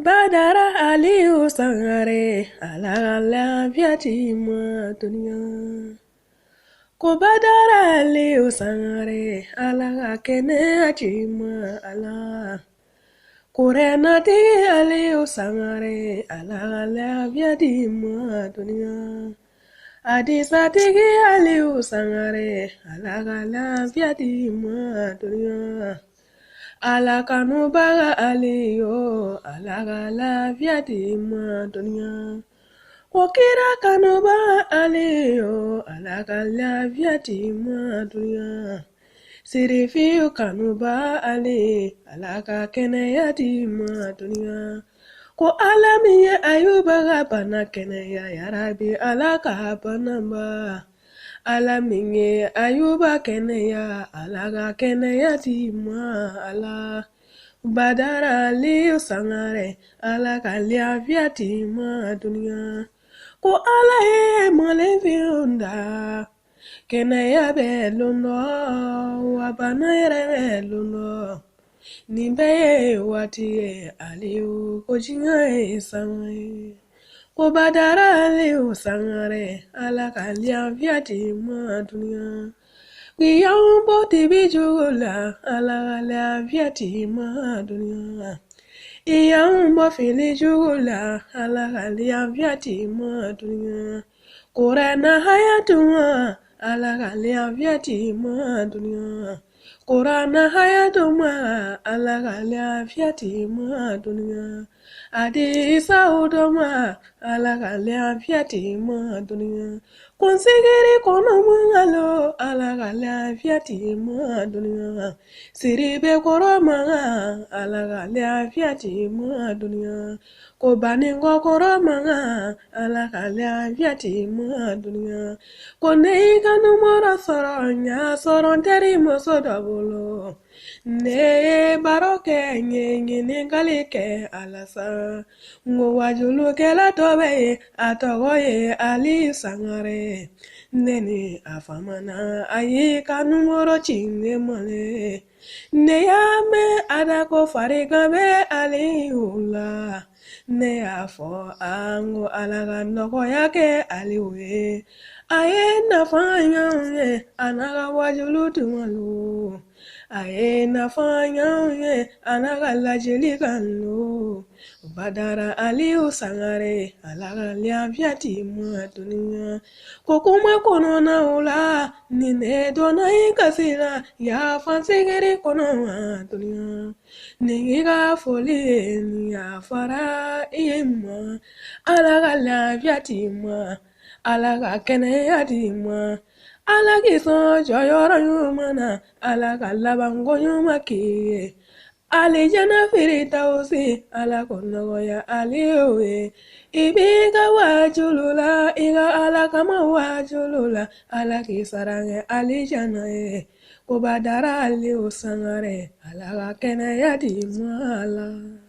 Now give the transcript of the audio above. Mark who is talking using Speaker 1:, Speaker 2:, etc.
Speaker 1: Badara Aliou Sangaré ala ka lafiya di ma duniya. Ko Badara Aliou Sangaré ala ka kɛnɛya di ma ala. Korenatigi Aliou Sangaré ala ka lafiya di ma duniya. Adisatigi Aliou Sangaré ala ka lafiya di ma duniya. Ala kanubaga Aliou ala ka lafiya di ma duniya. Ko kira kanubaga Aliou ala ka lafiya di ma duniya. Sirifiyu kanuba Ali ala ka kɛnɛya di ma duniya. Ko Ala min ye Ayuba ka bana kɛnɛya yarabi ala ka bana ba. Ala min ye Ayuba kɛnɛya ala ka kɛnɛya di ma ala. Badara Aliou Sangaré ala ka lafiya di ma duniya. Ko Ala ye mɔlenfinw da kɛnɛya bɛ londɔ wa bana yɛrɛ bɛ londɔ. Nin bɛɛ ye waati ye Aliou ko diɲɛ ye sama ye. Ko Badara Aliou Sangaré ala ka lafiya di ma duniya. K'iyanw bɔ dibi jugu la ala ka lafiya di ma duniya. Iyanw bɔ fili jugu la ala ka lafiya di ma duniya. Korana hayatuma ala ka lafiya di ma duniya. Korana hayatuma ala ka lafiya di ma duniya. Adisa udoma ala ka lafiya di ma duniya. Kunsigiri kɔnɔ mangalo ala ka lafiya di ma duniya. Siribe kɔrɔ manga ala ka lafiya di ma duniya. Ko baninko kɔrɔ manga ala ka lafiya di ma duniya. Ko ne y'i ka numero sɔrɔ ɲa sɔrɔ n teri muso dɔ bolo. Ne ye baro kɛ n ye ɲininkali kɛ ala sa. Nko wajulukɛla dɔ bɛ ye a tɔgɔ ye Ali Sangaré. Ne ni a famana a y'i ka numero ci ne mɔlen. Ne y'a mɛn a da ko farigan bɛ Aliou la. Ne y'a fɔ nko ala ka nɔgɔya kɛ Aliou ye. A ye nafa ɲ'anw ye a n'a ka wajulu dumanlo. A ye nafa ɲ'anw ye a n'a ka ladilikan lo. Badara Aliou Sangaré ala ka lafiya di ma duniya. Ko kuma kɔnɔnaw la ni ne donna i kasi la yafa sigiri kɔnɔ ma duniya. Ni i ka foli ye ni yafara i ye ma. Ala ka lafiya di ma. Ala ka kɛnɛya di ma. Ala k'i sɔn jɔyɔrɔ ɲuman na. Ala ka labanko ɲuman k'i ye. Alijana Firidausi ala ko nɔgɔya Aliou ye. I b'i ka wajulu la i ka ala kama wajulu la. Ala k'i sara kɛ alijana ye. Ko Badara Aliou Sangaré ala ka kɛnɛya di ma ala.